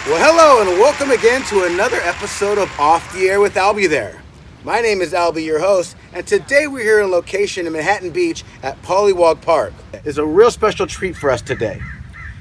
Well, hello and welcome again to another episode of Off the Air with Albie there. My name is Albie, your host, and today we're here in location in Manhattan Beach at Pollywog Park. It's a real special treat for us today.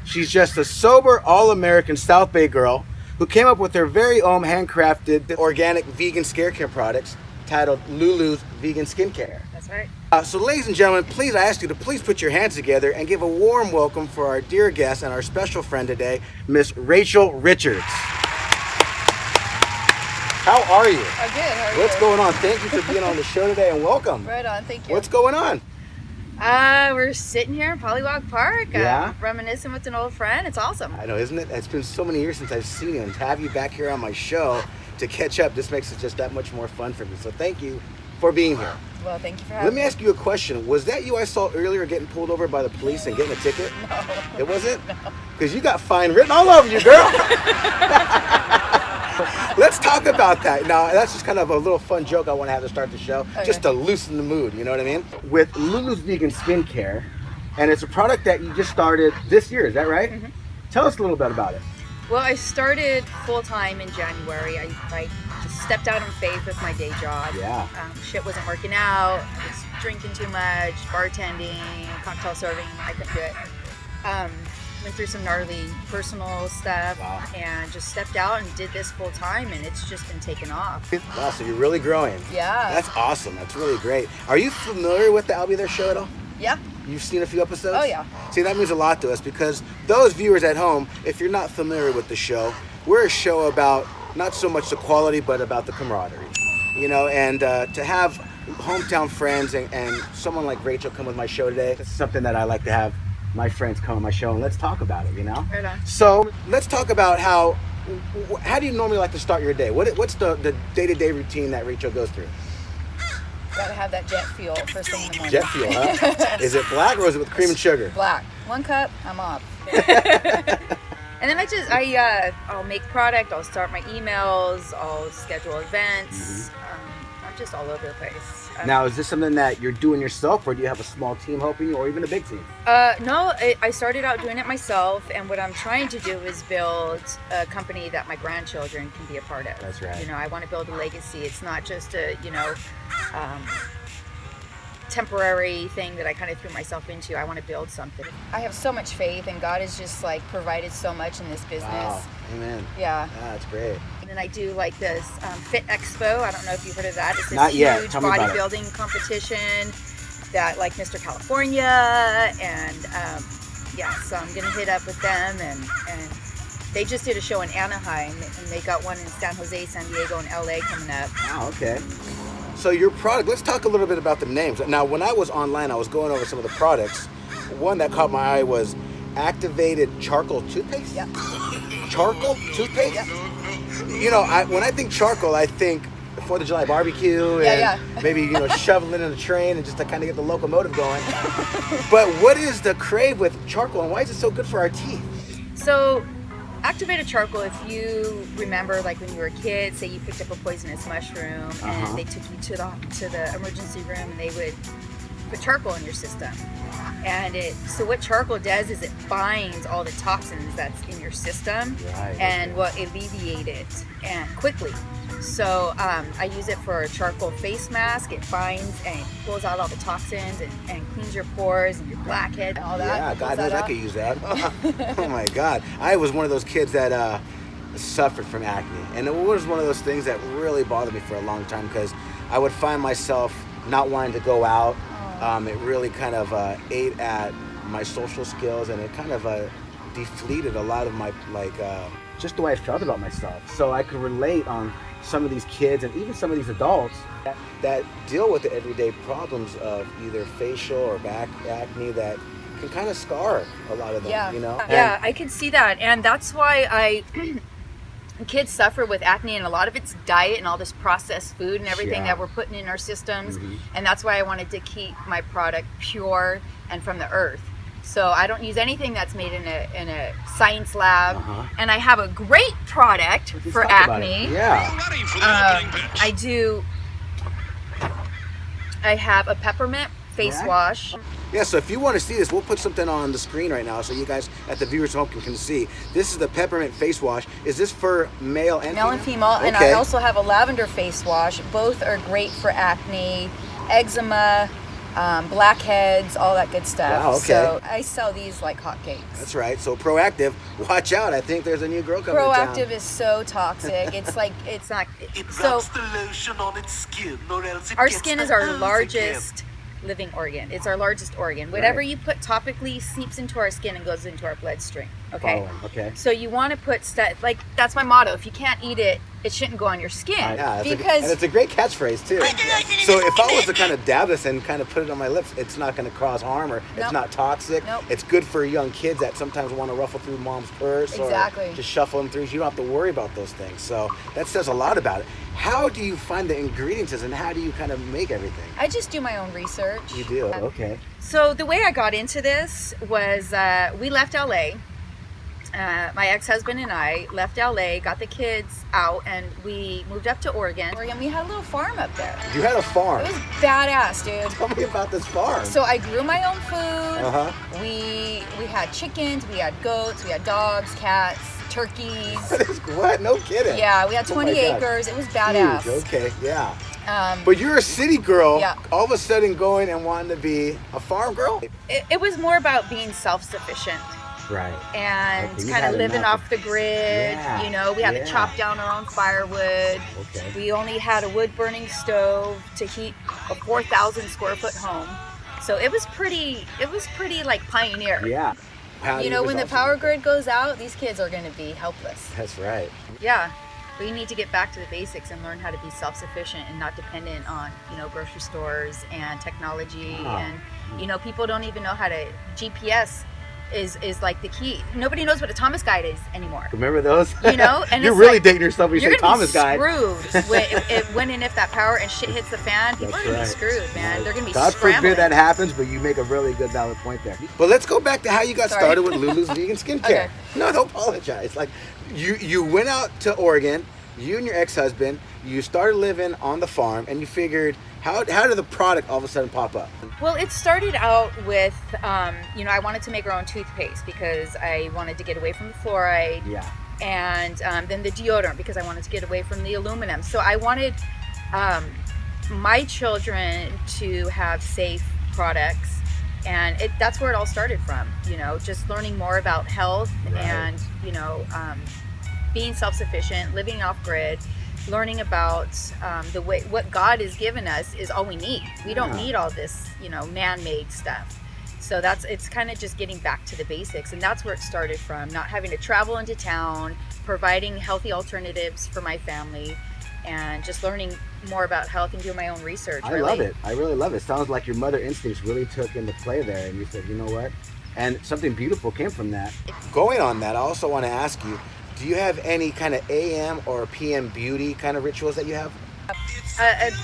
She's just a sober, all-American South Bay girl who came up with her very own handcrafted organic vegan skincare products titled Lulu's Vegan Skincare. That's right. So ladies and gentlemen, please, I ask you to please put your hands together and give a warm welcome for our dear guest and our special friend today, Miss Rachel Richards. How are you? I'm good. How are you? What's going on? Thank you for being on the show today and welcome. Right on. Thank you. What's going on? We're sitting here in Pollywog Park, reminiscing with an old friend. It's awesome. I know, isn't it? It's been so many years since I've seen you, and to have you back here on my show to catch up, this makes it just that much more fun for me. So thank you for being here. Well, thank you for having me. Let me ask you a question. Was that you I saw earlier getting pulled over by the police and getting a ticket? No. It wasn't? No. Because you got fine written all over you, girl. Let's talk about that. Now, that's just kind of a little fun joke I want to have to start the show, just to loosen the mood, you know what I mean? With Lulu's Vegan Skincare, and it's a product that you just started this year, is that right? Mm-hmm. Tell us a little bit about it. Well, I started full-time in January. I just stepped out on faith with my day job. Yeah. Shit wasn't working out. I was drinking too much, bartending, cocktail serving. I couldn't do it. Went through some gnarly personal stuff. Wow. And just stepped out and did this full-time, and it's just been taken off. Wow, so you're really growing. Yeah. That's awesome. That's really great. Are you familiar with the Albie There show at all? Yeah. You've seen a few episodes? Oh, yeah. See, that means a lot to us because those viewers at home, if you're not familiar with the show, we're a show about not so much the quality, but about the camaraderie. You know, and to have hometown friends and someone like Rachel come with my show today, it's something that I like to have my friends come on my show and let's talk about it, you know? Right on. So let's talk about how do you normally like to start your day? What's the day-to-day routine that Rachel goes through? Gotta have that jet fuel first thing in the morning. Jet fuel, huh? Is it black or is it with cream and sugar? Black. 1 cup, I'm off. And then I'll make product, I'll start my emails, I'll schedule events. I'm just all over the place. Now, is this something that you're doing yourself, or do you have a small team helping you, or even a big team? No, I started out doing it myself, and what I'm trying to do is build a company that my grandchildren can be a part of. That's right. You know, I want to build a legacy. It's not just a, temporary thing that I kind of threw myself into. I want to build something. I have so much faith, and God has just like provided so much in this business. Wow. Amen. Yeah. That's great. And then I do like this Fit Expo. I don't know if you've heard of that. It's this Not yet. huge Tell me about it. bodybuilding competition that like Mr. California and so I'm gonna hit up with them and they just did a show in Anaheim and they got one in San Jose, San Diego, and LA coming up. Wow, okay. So your product, let's talk a little bit about the names. Now, when I was online, I was going over some of the products. One that caught my eye was activated charcoal toothpaste. Yeah. Charcoal toothpaste? Yeah. You know, when I think charcoal, I think 4th of July barbecue and maybe, shoveling in a train and just to kind of get the locomotive going. But what is the crave with charcoal and why is it so good for our teeth? So, activated charcoal, if you remember, like when you were a kid, say you picked up a poisonous mushroom and they took you to the emergency room and they would put charcoal in your system. And so what charcoal does is it binds all the toxins that's in your system and will alleviate it and quickly. So I use it for a charcoal face mask. It binds and it pulls out all the toxins and cleans your pores and your blackhead and all that. Yeah, God knows I could use that. Oh my God. I was one of those kids that suffered from acne. And it was one of those things that really bothered me for a long time because I would find myself not wanting to go out. It really kind of ate at my social skills and it kind of deflated a lot of my, just the way I felt about myself. So I could relate on some of these kids and even some of these adults that deal with the everyday problems of either facial or back acne that can kind of scar a lot of them, you know? Yeah, I could see that. And that's why kids suffer with acne, and a lot of it's diet and all this processed food and everything that we're putting in our systems. And that's why I wanted to keep my product pure and from the earth. So I don't use anything that's made in a science lab. And I have a great product for acne. I have a peppermint face wash. Yeah, so if you want to see this, we'll put something on the screen right now so you guys at the viewers home can see. This is the Peppermint face wash. Is this for male and Male and female, Okay. and I also have a lavender face wash. Both are great for acne, eczema, blackheads, all that good stuff. Wow, okay. So I sell these like hotcakes. That's right. So Proactive, watch out. I think there's a new girl coming to Proactive town. is so toxic. It's like, it's not. It So rubs the lotion on its skin, or else it our gets skin the is our hose largest living organ. It's our largest organ. Whatever Right. you put topically seeps into our skin and goes into our bloodstream. Okay. Oh, okay. So you want to put stuff like, that's my motto. If you can't eat it, it shouldn't go on your skin. Yeah, and because it's a great catchphrase too. So if I was to kind of dab this and kind of put it on my lips, it's not going to cause harm, or it's Nope. not toxic. Nope. It's good for young kids that sometimes want to ruffle through mom's purse Exactly. or just shuffle them through. You don't have to worry about those things. So that says a lot about it. How do you find the ingredients and how do you kind of make everything? I just do my own research. You do? Okay. So the way I got into this was we left LA. My ex-husband and I left LA, got the kids out, and we moved up to Oregon. We had a little farm up there. You had a farm. It was badass, dude. Tell me about this farm. So I grew my own food. Uh-huh. We had chickens, we had goats, we had dogs, cats, turkeys. What? No kidding. Yeah, we had Oh my 20 God. acres. It was badass. Huge. Okay, yeah. Um, But you're a city girl, Yeah. all of a sudden going and wanting to be a farm girl? it was more about being self-sufficient Right. and Okay, you kind had of living enough. off the grid. Yeah, You know, we had yeah. to chop down our own firewood. Okay. We only had a wood-burning stove to heat a 4,000 square foot home. So it was pretty like pioneer. Yeah. You know, when the power grid goes out, these kids are going to be helpless. That's right. Yeah. We need to get back to the basics and learn how to be self-sufficient and not dependent on, you know, grocery stores and technology. Ah. And, people don't even know how to, GPS is like the key. Nobody knows what a Thomas guide is anymore. Remember those? You know, and you're it's really like, dating yourself when you you're say gonna Thomas be guy. screwed when and if that power and shit hits the fan. People That's are gonna right. be screwed, man. They're gonna be God scrambling. forbid that happens, but you make a really good valid point there. But let's go back to how you got Sorry. started with Lulu's vegan skincare. Okay. No, don't apologize. Like you went out to Oregon, you and your ex-husband, you started living on the farm, and you figured how did the product all of a sudden pop up? Well, it started out with, I wanted to make our own toothpaste because I wanted to get away from the fluoride. Yeah. And then the deodorant because I wanted to get away from the aluminum. So I wanted my children to have safe products, and that's where it all started from. Just learning more about health. Right. And being self-sufficient, living off grid, learning about the way what God has given us is all we need. We don't need all this man-made stuff. So it's kind of just getting back to the basics, and that's where it started from. Not having to travel into town, providing healthy alternatives for my family, and just learning more about health and doing my own research. I love it. I really love it. Sounds like your mother instincts really took into play there, and you said, you know what? And something beautiful came from that. Going on that, I also want to ask you, do you have any kind of AM or PM beauty kind of rituals that you have?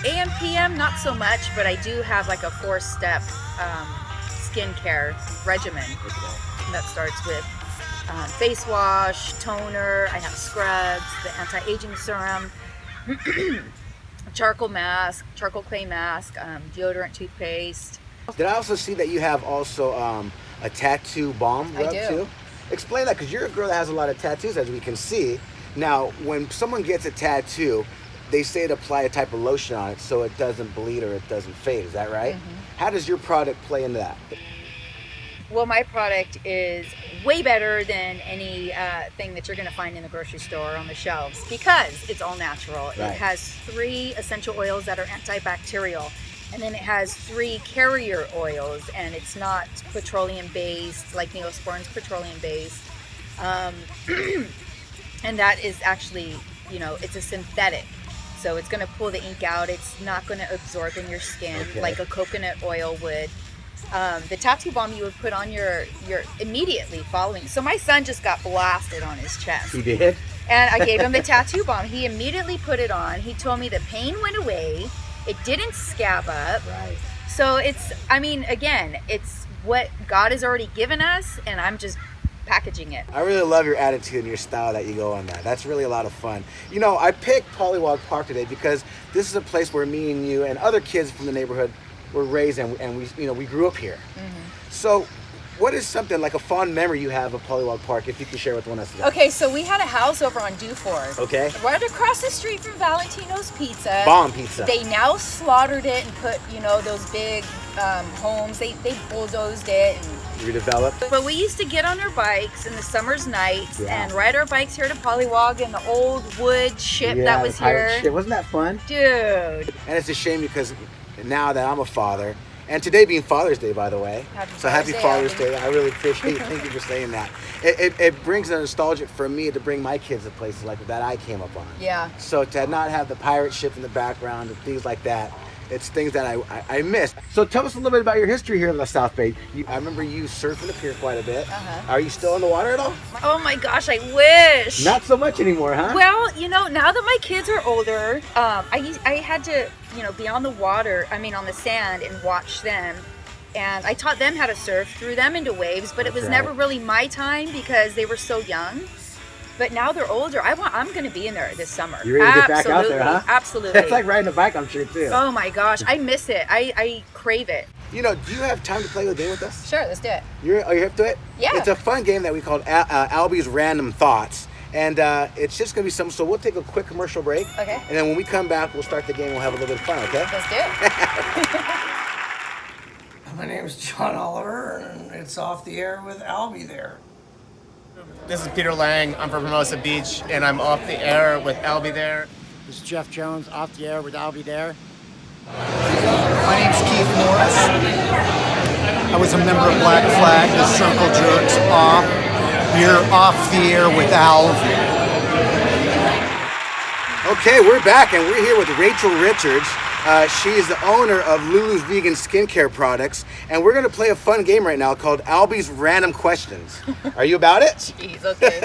AM, PM, not so much, but I do have like a 4-step skincare regimen that starts with face wash, toner, I have scrubs, the anti-aging serum, charcoal clay mask, deodorant, toothpaste. Did I also see that you have also a tattoo balm I rub do. too? Explain that, because you're a girl that has a lot of tattoos, as we can see. Now, when someone gets a tattoo, they say to apply a type of lotion on it so it doesn't bleed or it doesn't fade. Is that right? Mm-hmm. How does your product play into that? Well, my product is way better than any thing that you're going to find in the grocery store on the shelves because it's all natural. Right. It has 3 essential oils that are antibacterial, and then it has 3 carrier oils, and it's not petroleum-based like Neosporin's petroleum-based. And that is actually, it's a synthetic. So it's going to pull the ink out. It's not going to absorb in your skin like a coconut oil would. The tattoo balm you would put on your immediately following. So my son just got blasted on his chest. He did? And I gave him the tattoo balm. He immediately put it on. He told me the pain went away. It didn't scab up. Right. So it's what God has already given us, and I'm just packaging it. I really love your attitude and your style that you go on that. That's really a lot of fun. I picked Pollywog Park today because this is a place where me and you and other kids from the neighborhood were raised and we grew up here. So what is something like a fond memory you have of Pollywog Park, if you can share with one of us today? Okay, so we had a house over on Duford. Okay. Right across the street from Valentino's Pizza. Balm pizza. They now slaughtered it and put, those big homes. They bulldozed it and redeveloped. But we used to get on our bikes in the summer's nights and ride our bikes here to Pollywog in the old wood ship that was here. Ship. Wasn't that fun? Dude. And it's a shame because now that I'm a father, and today being Father's Day, by the way. Happy Father's Day. I really appreciate it. Thank you for saying that. It brings a nostalgia for me to bring my kids to places like that I came up on. Yeah. So to not have the pirate ship in the background and things like that, it's things that I miss. So tell us a little bit about your history here in the South Bay. I remember you surfing up here quite a bit. Are you still in the water at all? Oh my gosh, I wish. Not so much anymore, huh? Well, now that my kids are older, I had to, be on the water, on the sand and watch them. And I taught them how to surf, threw them into waves, but it was never really my time because they were so young. But now they're older. I'm going to be in there this summer. You're ready to get back out there, huh? Absolutely. It's like riding a bike, I'm sure, too. Oh my gosh, I miss it. I crave it. Do you have time to play the game with us? Sure, let's do it. You're hip to it? Yeah. It's a fun game that we called Albie's Random Thoughts. And it's just going to be so we'll take a quick commercial break. Okay. And then when we come back, we'll start the game. We'll have a little bit of fun, okay? Let's do it. My name is John Oliver, and it's Off the Air with Albie there. This is Peter Lang. I'm from Hermosa Beach, and I'm off the air with Albie there. This is Jeff Jones, off the air with Albie there. My name's Keith Morris. I was a member of Black Flag, the Circle Jerks off. You're off the air with Alv. Okay, we're back, and we're here with Rachel Richards. She is the owner of Lulu's Vegan Skincare Products, and we're going to play a fun game right now called Albie's Random Questions. Are you about it? Jeez, okay.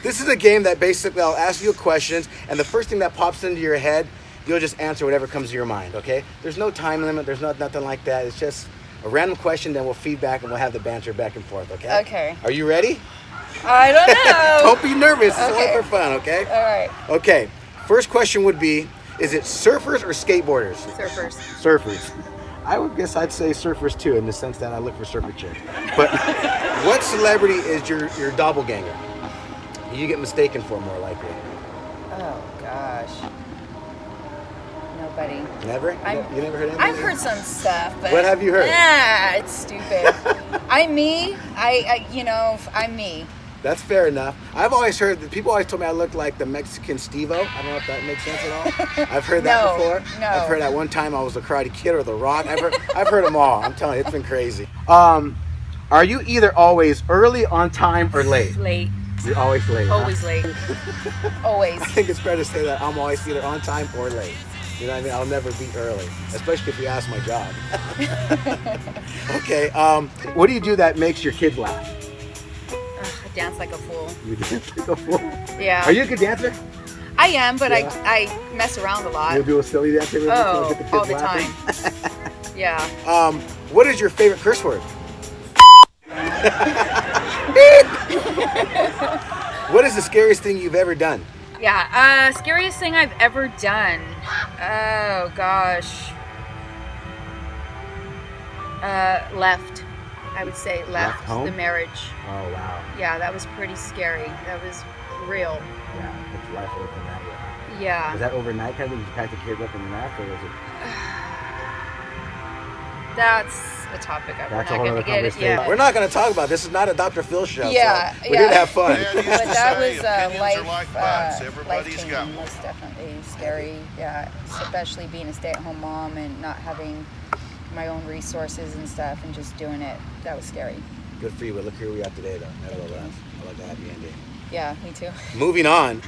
This is a game that basically I'll ask you questions, and the first thing that pops into your head, you'll just answer whatever comes to your mind, okay? There's no time limit. There's nothing like that. It's just a random question, then we'll feedback, and we'll have the banter back and forth, okay? Okay. Are you ready? I don't know. Don't be nervous. It's Okay. only for fun, okay? All right. Okay. First question would be, is it surfers or skateboarders? Surfers. Surfers. I would guess I'd say surfers too, in the sense that I look for surfer chicks. But what celebrity is your doppelganger? You get mistaken for more likely. Oh gosh. Nobody. Never? You never heard anything? I've heard some stuff, but What have you heard? It's stupid. I'm me. I'm me. That's fair enough. I've always heard that people always told me I look like the Mexican Steve-O. I don't know if that makes sense at all. I've heard that No, before. no. I've heard that one time I was the Karate Kid or the Rock. I've heard them all. I'm telling you, it's been crazy. Are you either always early, on time, or late? Late. You're always late. huh? Always late. Always. I think it's fair to say that I'm always either on time or late. You know what I mean? I'll never be early, especially if you ask my job. Okay. What do you do that makes your kids laugh? I dance like a fool. You dance like a fool. Yeah. Are you a good dancer? I am, but Yeah. I mess around a lot. You'll do a silly dance every once in a while to Oh, get the kids all the laughing? time. Yeah. What is your favorite curse word? What is the scariest thing you've ever done? Yeah. Scariest thing I've ever done. Oh gosh. Left. I would say left home? the marriage. Oh wow. Yeah, that was pretty scary. That was real. Yeah, it's life looking that way. Yeah. Was that overnight kind of? Did you pack the kids up and left, or was it? That's a topic we're not That's a whole going other to get it. conversation. Yeah. We're not going to talk about this. Is not a Dr. Phil show. Yeah, so we're here to yeah. have fun. But that was Opinions are like butts. Everybody's life-changing, got one. most definitely scary. Yeah, especially being a stay-at-home mom and not having my own resources and stuff and just doing it. That was scary. Good for you, but look here we are today, though. Nevertheless, I like to have you, Andy. Yeah, me too. Moving on.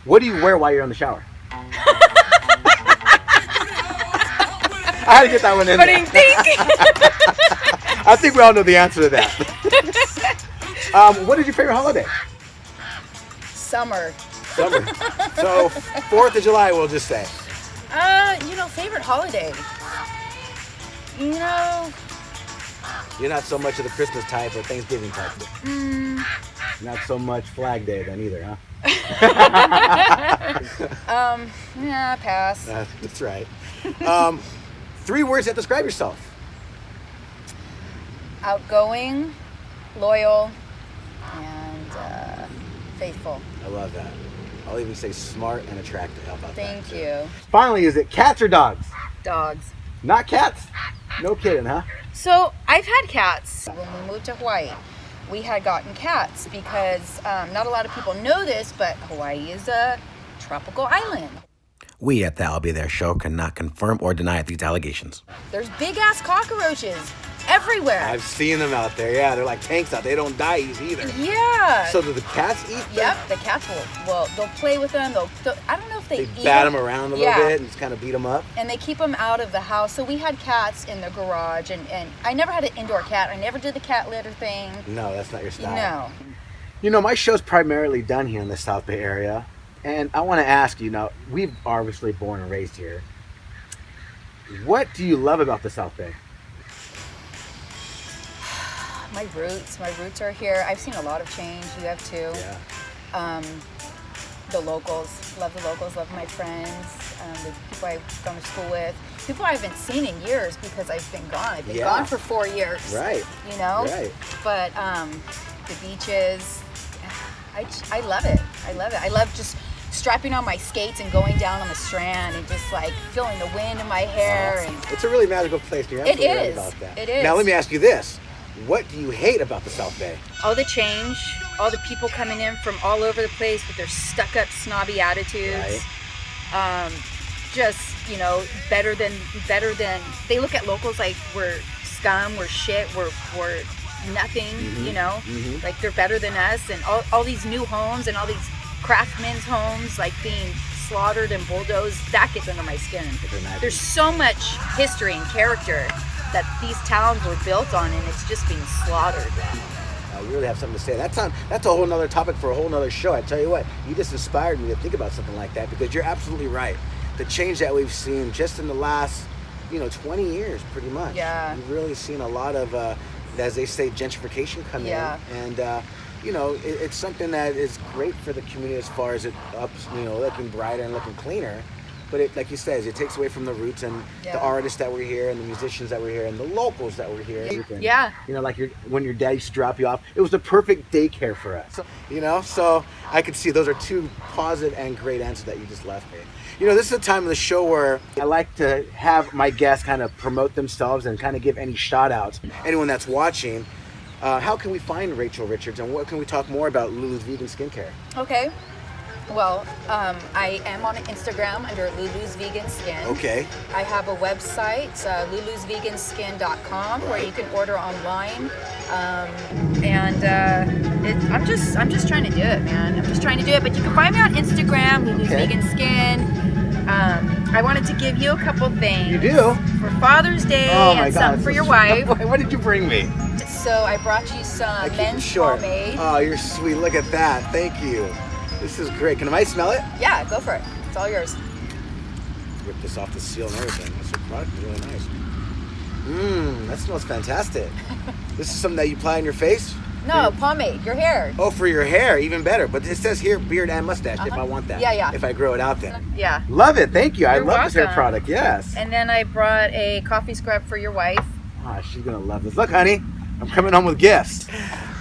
What do you wear while you're in the shower? I had to get that one in But there. I think we all know the answer to that. What is your favorite holiday? Summer. Summer. So 4th of July, we'll just say. Favorite holiday. You're not so much of the Christmas type or Thanksgiving type. Not so much Flag Day then either, huh? Yeah, pass. That's right. 3 words that describe yourself. Outgoing, loyal, and faithful. I love that. I'll even say smart and attractive. How about that? Thank you. Finally, is it cats or dogs? Dogs. Not cats. No kidding, huh? So I've had cats. When we moved to Hawaii, we had gotten cats because not a lot of people know this, but Hawaii is a tropical island. We at the I'll Be There show cannot confirm or deny these allegations. There's big ass cockroaches everywhere. I've seen them out there. Yeah, they're like tanks out. They don't die easy either. Yeah. So do the cats eat them? Yep, the cats will they'll play with them. I don't know if they eat bat them around a little Yeah. bit and just kind of beat them up. And they keep them out of the house. So we had cats in the garage, and I never had an indoor cat. I never did the cat litter thing. No, that's not your style. No. You know, my show's primarily done here in the South Bay area. And I want to ask you now, we've obviously born and raised here. What do you love about the South Bay? My roots are here. I've seen a lot of change. You have too. Yeah. The locals, love my friends, the people I've gone to school with, people I haven't seen in years because I've been gone. I've been gone for 4 years. Right. You know? Right. But the beaches, I love it. I love just strapping on my skates and going down on the strand and just like feeling the wind in my hair. And it's a really magical place. You're absolutely right about that. It is. Now let me ask you this. What do you hate about the South Bay? All the change, all the people coming in from all over the place with their stuck-up, snobby attitudes. Right. Just, you know, better than. They look at locals like we're scum, we're shit, we're nothing. Mm-hmm. You know, like they're better than us, and all these new homes and all these craftsmen's homes like being slaughtered and bulldozed. That gets under my skin. There's so much history and character that these towns were built on, and it's just being slaughtered. You really have something to say. That's a whole nother topic for a whole nother show. I tell you what, you just inspired me to think about something like that, because you're absolutely right. The change that we've seen just in the last, 20 years, pretty much. Yeah. We've really seen a lot of, as they say, gentrification come in, and it's something that is great for the community as far as it ups, looking brighter and looking cleaner. But it, like you said, it takes away from the roots and the artists that were here and the musicians that were here and the locals that were here. Yeah. Like when your dad used to drop you off, it was the perfect daycare for us. So I could see those are 2 positive and great answers that you just left me. This is a time of the show where I like to have my guests kind of promote themselves and kind of give any shout outs. Anyone that's watching, how can we find Rachel Richards, and what can we talk more about Lulu's Vegan Skincare? Okay. Well, I am on Instagram under Lulu's Vegan Skin. Okay. I have a website, lulusveganskin.com, where you can order online. I'm just trying to do it, man. I'm just trying to do it. But you can find me on Instagram, Lulu's Vegan Skin. I wanted to give you a couple things. You do? For Father's Day and something for your wife. What did you bring me? So I brought you some men's pomade. Oh, you're sweet. Look at that. Thank you. This is great. Can I smell it? Yeah, go for it. It's all yours. Rip this off the seal and everything. That's your product. Really nice. That smells fantastic. This is something that you apply on your face? No, pomade. Your hair. Oh, for your hair. Even better. But it says here beard and mustache if I want that. Yeah. If I grow it out then. Yeah. Love it. Thank you. I You're love this hair welcome. product. Yes. And then I brought a coffee scrub for your wife. Ah, she's going to love this. Look, honey. I'm coming home with gifts.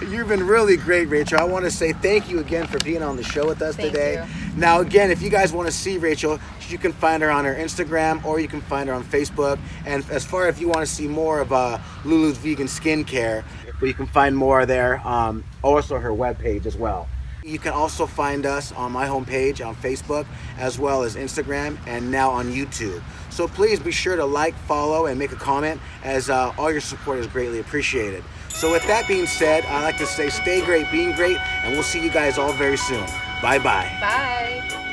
You've been really great, Rachel. I want to say thank you again for being on the show with us today. You. Now, again, if you guys want to see Rachel, you can find her on her Instagram or you can find her on Facebook. And as far as if you want to see more of Lulu's Vegan Skincare, you can find more there. Also her webpage as well. You can also find us on my homepage on Facebook as well as Instagram and now on YouTube. So please be sure to like, follow, and make a comment, as all your support is greatly appreciated. So with that being said, I'd like to say stay great, being great, and we'll see you guys all very soon. Bye-bye. Bye.